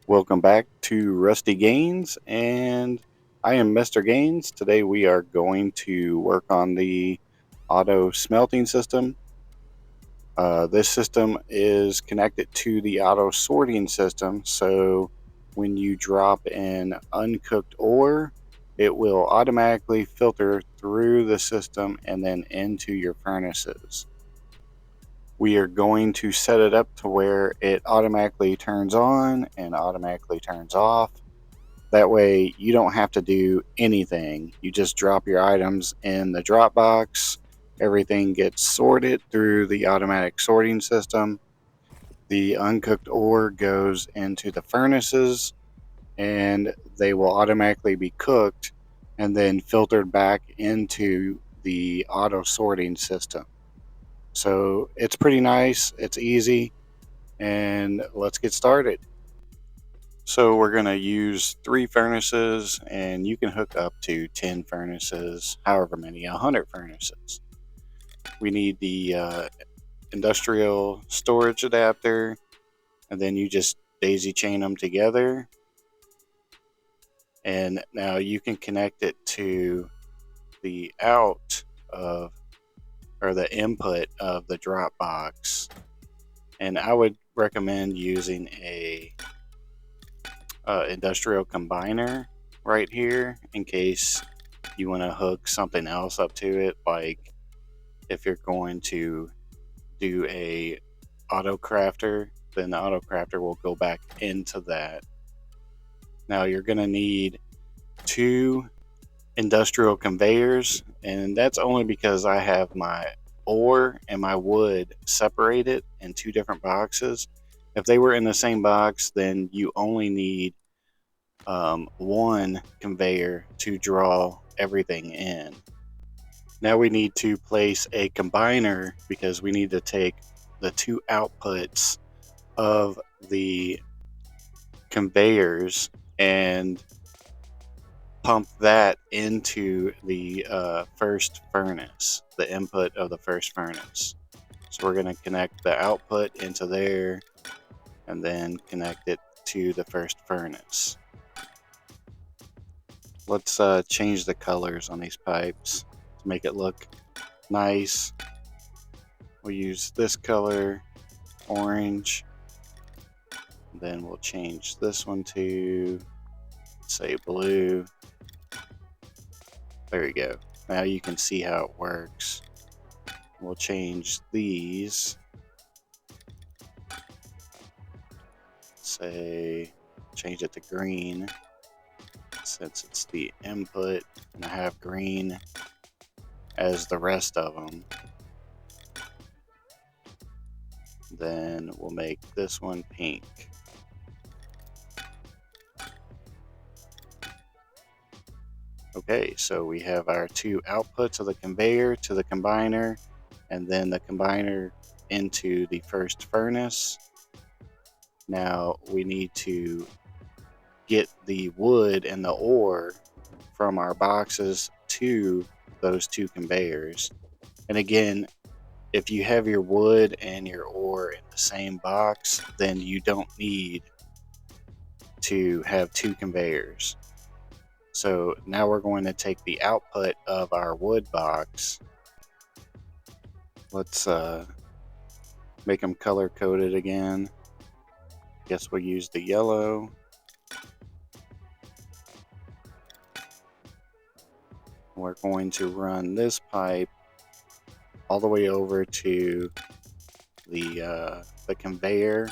Welcome back to Rusty Gaines, and I am Mr. Gaines. Today we are going to work on the auto smelting system. This system is connected to the auto sorting system, so when you drop in uncooked ore, it will automatically filter through the system and then into your furnaces. We are going to set it up to where it automatically turns on and automatically turns off. That way you don't have to do anything. You just drop your items in the drop box. Everything gets sorted through the automatic sorting system. The uncooked ore goes into the furnaces and they will automatically be cooked and then filtered back into the auto sorting system. So it's pretty nice, it's easy, and let's get started. So we're going to use 3 furnaces, and you can hook up to 10 furnaces, however many, 100 furnaces. We need the industrial storage adapter, and then you just daisy chain them together. And now you can connect it to the out of, or the input of the drop box. And I would recommend using a industrial combiner right here in case you want to hook something else up to it, like if you're going to do a auto crafter, then the auto crafter will go back into that. Now you're going to need 2 industrial conveyors, and that's only because I have my ore and my wood separated in 2 different boxes. If they were in the same box, then you only need 1 conveyor to draw everything in. Now we need to place a combiner because we need to take the 2 outputs of the conveyors and pump that into the first furnace, the input of the first furnace. So we're going to connect the output into there and then connect it to the first furnace. Let's change the colors on these pipes to make it look nice. We'll use this color, orange. Then we'll change this one to, say, blue. There we go. Now you can see how it works. We'll change these. Say, change it to green since it's the input, and I have green as the rest of them. Then we'll make this one pink. Okay, so we have our 2 outputs of the conveyor to the combiner, and then the combiner into the first furnace. Now we need to get the wood and the ore from our boxes to those 2 conveyors. And again, if you have your wood and your ore in the same box, then you don't need to have 2 conveyors. So now we're going to take the output of our wood box. Let's make them color coded again. Guess we'll use the yellow. We're going to run this pipe all the way over to the conveyor.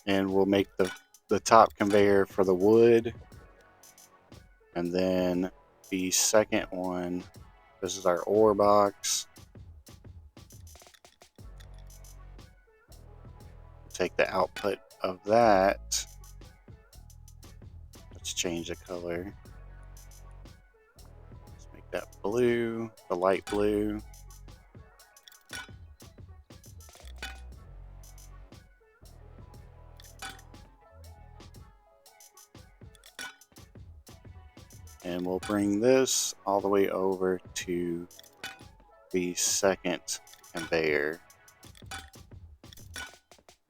And we'll make the top conveyor for the wood. And then the second one, this is our ore box. Take the output of that. Let's change the color. Let's make that blue, the light blue. And we'll bring this all the way over to the second conveyor.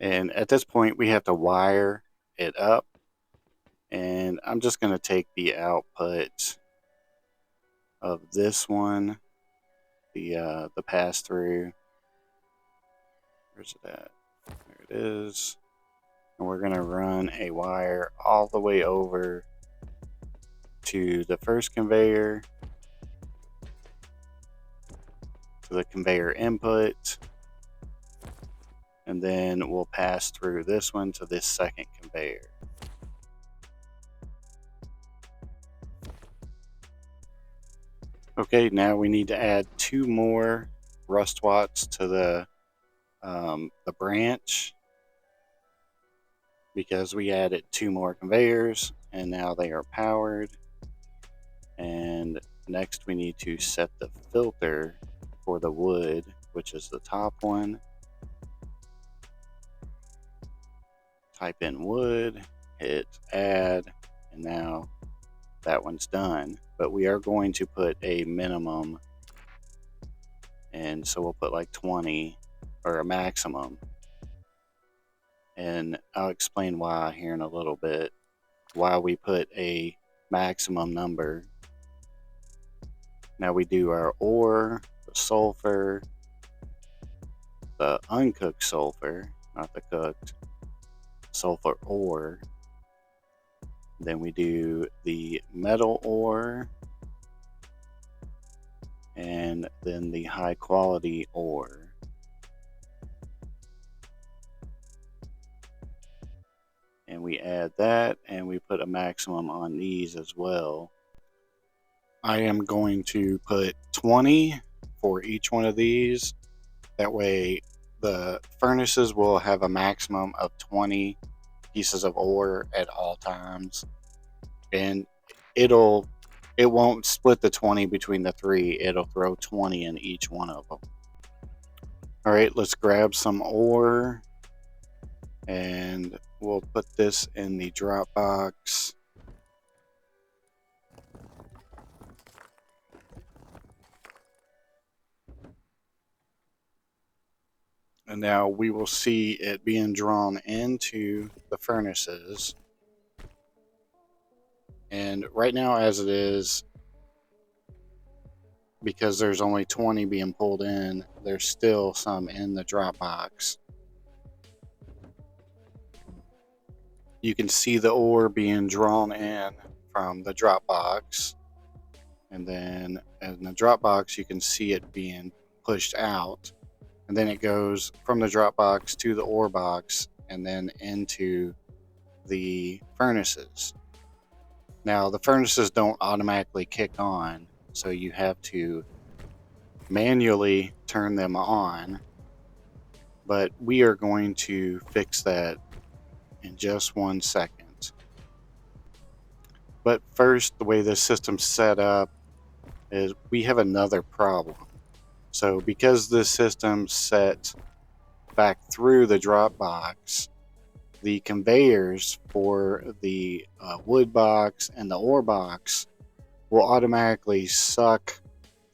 And at this point, we have to wire it up. And I'm just going to take the output of this one, the pass through. Where's it at? There it is. And we're going to run a wire all the way over to the first conveyor, to the conveyor input, and then we'll pass through this one to this second conveyor. Okay, now we need to add 2 more rust watts to the branch, because we added 2 more conveyors and now they are powered. And next we need to set the filter for the wood, which is the top one. Type in wood, hit add, and now that one's done. But we are going to put a minimum, and so we'll put like 20, or a maximum. And I'll explain why here in a little bit, why we put a maximum number. Now we do our ore, the sulfur, the uncooked sulfur, not the cooked, sulfur ore. Then we do the metal ore, and then the high quality ore. And we add that, and we put a maximum on these as well. I am going to put 20 for each one of these. That way the furnaces will have a maximum of 20 pieces of ore at all times. And it won't split the 20 between the 3. It'll throw 20 in each one of them. All right, let's grab some ore, and we'll put this in the drop box. And now we will see it being drawn into the furnaces. And right now, as it is, because there's only 20 being pulled in, there's still some in the drop box. You can see the ore being drawn in from the drop box, and then in the drop box you can see it being pushed out, and then it goes from the drop box to the ore box and then into the furnaces. Now the furnaces don't automatically kick on, so you have to manually turn them on, but we are going to fix that in just 1 second. But first, the way this system's set up is we have another problem. So because this system's set back through the drop box, the conveyors for the wood box and the ore box will automatically suck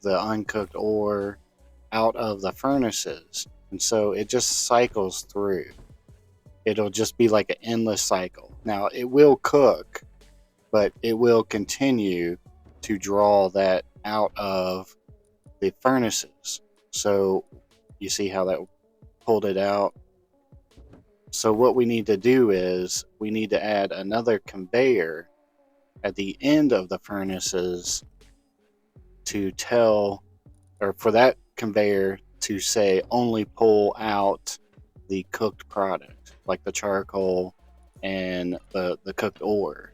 the uncooked ore out of the furnaces, and so it just cycles through. It'll just be like an endless cycle. Now it will cook, but it will continue to draw that out of the furnaces. So you see how that pulled it out? So what we need to do is we need to add another conveyor at the end of the furnaces to tell, or for that conveyor to say only pull out the cooked product, like the charcoal and the cooked ore.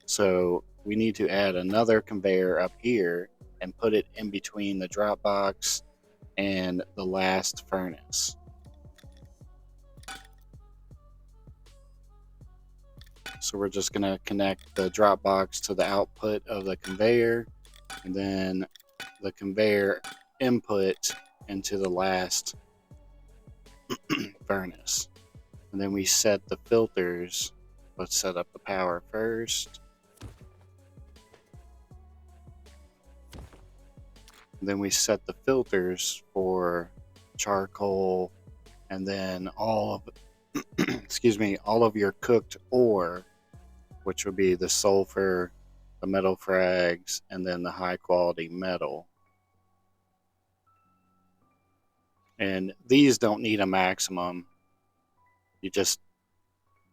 So we need to add another conveyor up here and put it in between the drop box and the last furnace. So we're just going to connect the drop box to the output of the conveyor, and then the conveyor input into the last furnace. And then we set the filters. Let's set up the power first. Then we set the filters for charcoal, and then all of excuse me, all of your cooked ore, which would be the sulfur, the metal frags, and then the high quality metal. And these don't need a maximum. You just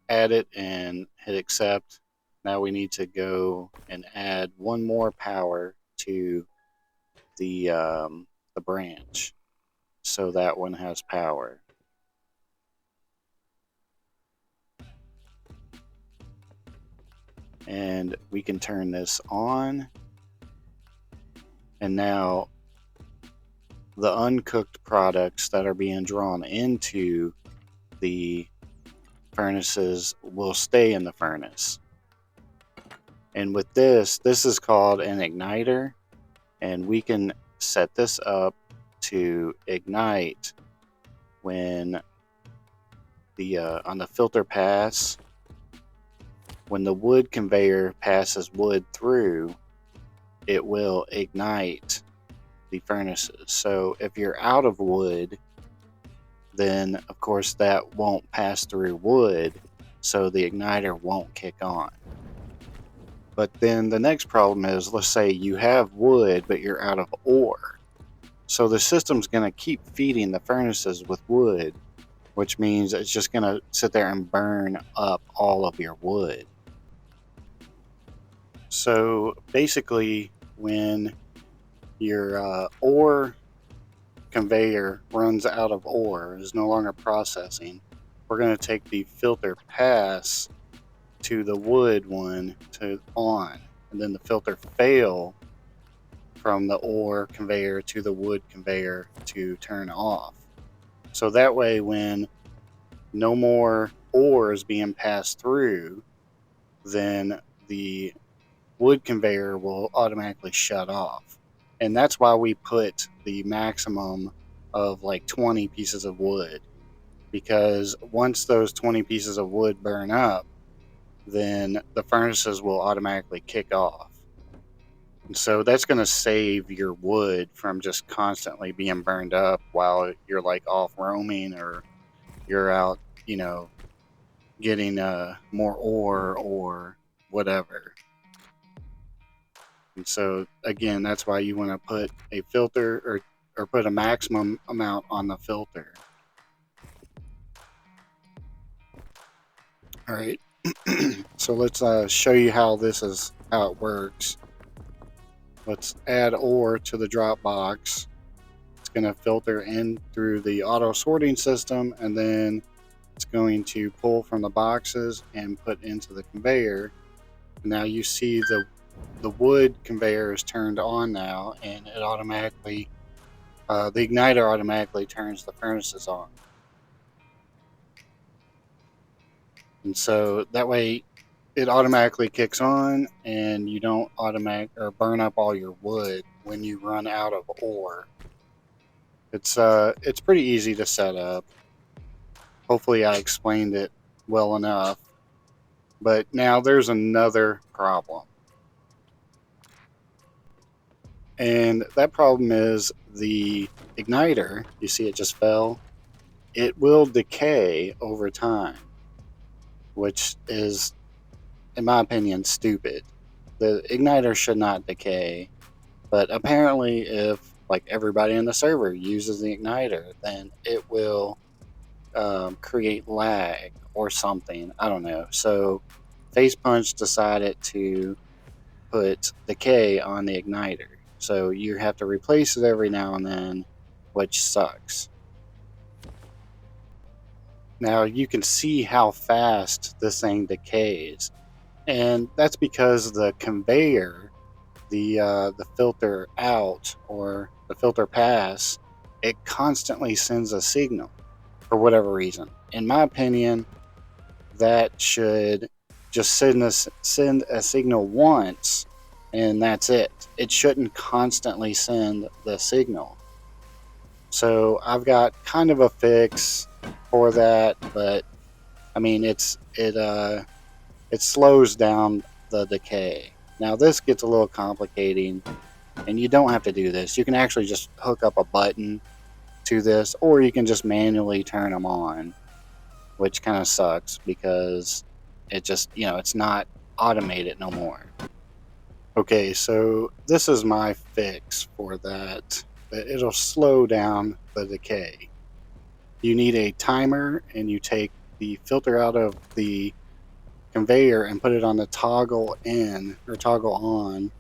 add it and hit accept. Now we need to go and add one more power to the branch, so that one has power. And we can turn this on. And now the uncooked products that are being drawn into the furnaces will stay in the furnace. And with this is called an igniter, and we can set this up to ignite when the on the filter pass, when the wood conveyor passes wood through, it will ignite the furnaces. So if you're out of wood, then of course that won't pass through wood, so the igniter won't kick on. But then the next problem is, let's say you have wood but you're out of ore. So the system's going to keep feeding the furnaces with wood, which means it's just going to sit there and burn up all of your wood. So basically, when your ore conveyor runs out of ore, is no longer processing, we're going to take the filter pass to the wood one to on, and then the filter fail from the ore conveyor to the wood conveyor to turn off. So that way, when no more ore is being passed through, then the wood conveyor will automatically shut off. And that's why we put the maximum of like 20 pieces of wood, because once those 20 pieces of wood burn up, then the furnaces will automatically kick off. And so that's going to save your wood from just constantly being burned up while you're like off roaming, or you're out, getting more ore or whatever. And so again, that's why you want to put a filter, or put a maximum amount on the filter. All right. So let's show you how it works. Let's add ore to the drop box. It's going to filter in through the auto sorting system, and then it's going to pull from the boxes and put into the conveyor. Now you see the wood conveyor is turned on now, and it automatically, the igniter automatically turns the furnaces on. And so that way it automatically kicks on, and you don't burn up all your wood when you run out of ore. It's pretty easy to set up. Hopefully I explained it well enough. But now there's another problem. And that problem is the igniter, you see it just fell, it will decay over time, which is, in my opinion, stupid. The igniter should not decay, but apparently if like everybody in the server uses the igniter, then it will create lag or something. I don't know. So Facepunch decided to put decay on the igniter. So you have to replace it every now and then, which sucks. Now you can see how fast this thing decays. And that's because the conveyor, the filter out or the filter pass, it constantly sends a signal for whatever reason. In my opinion, that should just send a signal once, and that's it. It shouldn't constantly send the signal. So I've got kind of a fix for that, but I mean it slows down the decay. Now this gets a little complicating, And you don't have to do this. You can actually just hook up a button to this, or you can just manually turn them on, which kind of sucks because it just, it's not automated no more. Okay, so this is my fix for that. It'll slow down the decay. You need a timer, and you take the filter out of the conveyor and put it on the toggle in or toggle on,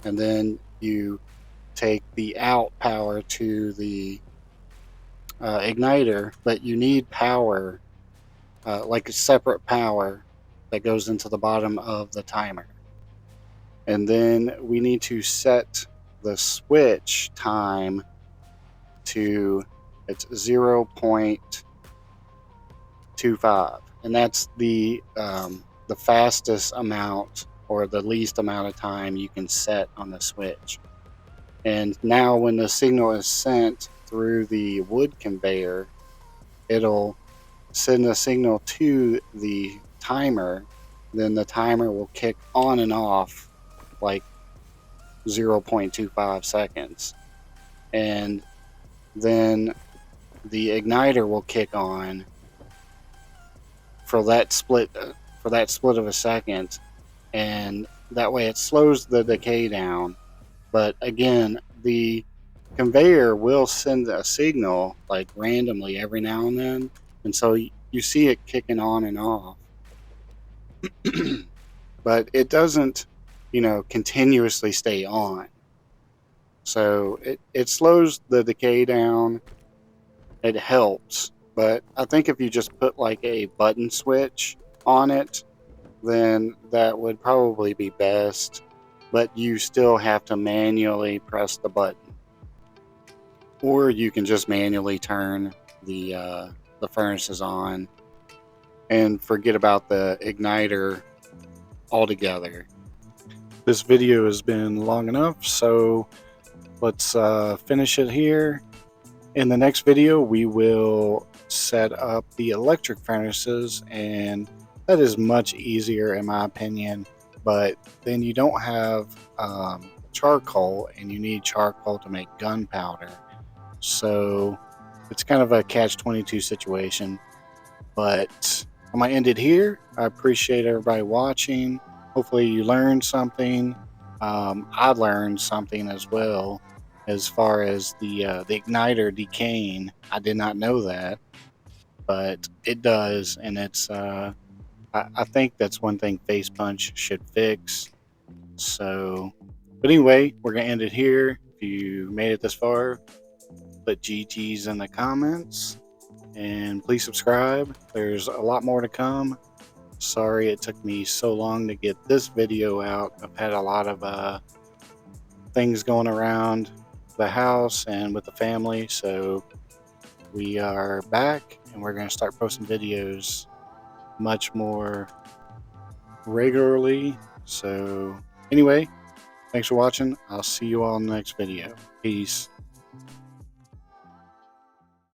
and then you take the out power to the igniter, but you need power, like a separate power that goes into the bottom of the timer. And then we need to set the switch time to it's 0.25, and that's the fastest amount or the least amount of time you can set on the switch. And now when the signal is sent through the wood conveyor, it'll send a signal to the timer. Then the timer will kick on and off like 0.25 seconds. And then the igniter will kick on for that split of a second, and that way it slows the decay down. But again, the conveyor will send a signal like randomly every now and then, and so you see it kicking on and off. But it doesn't, continuously stay on. So it slows the decay down. It helps, but I think if you just put like a button switch on it, then that would probably be best. But you still have to manually press the button, or you can just manually turn the furnaces on and forget about the igniter altogether. This video has been long enough, so let's finish it here. In the next video, we will set up the electric furnaces, and that is much easier in my opinion, but then you don't have charcoal, and you need charcoal to make gunpowder. So it's kind of a catch-22 situation, but I'm going to end it here. I appreciate everybody watching. Hopefully you learned something. I learned something as well as far as the igniter decaying. I did not know that, but it does, and it's I think that's one thing Face Punch should fix. So, but anyway, we're gonna end it here. If you made it this far, put GGs in the comments, and please subscribe. There's a lot more to come. Sorry it took me so long to get this video out. I've had a lot of things going around the house and with the family, so we are back, and we're going to start posting videos much more regularly. So anyway, thanks for watching. I'll see you all in the next video. Peace.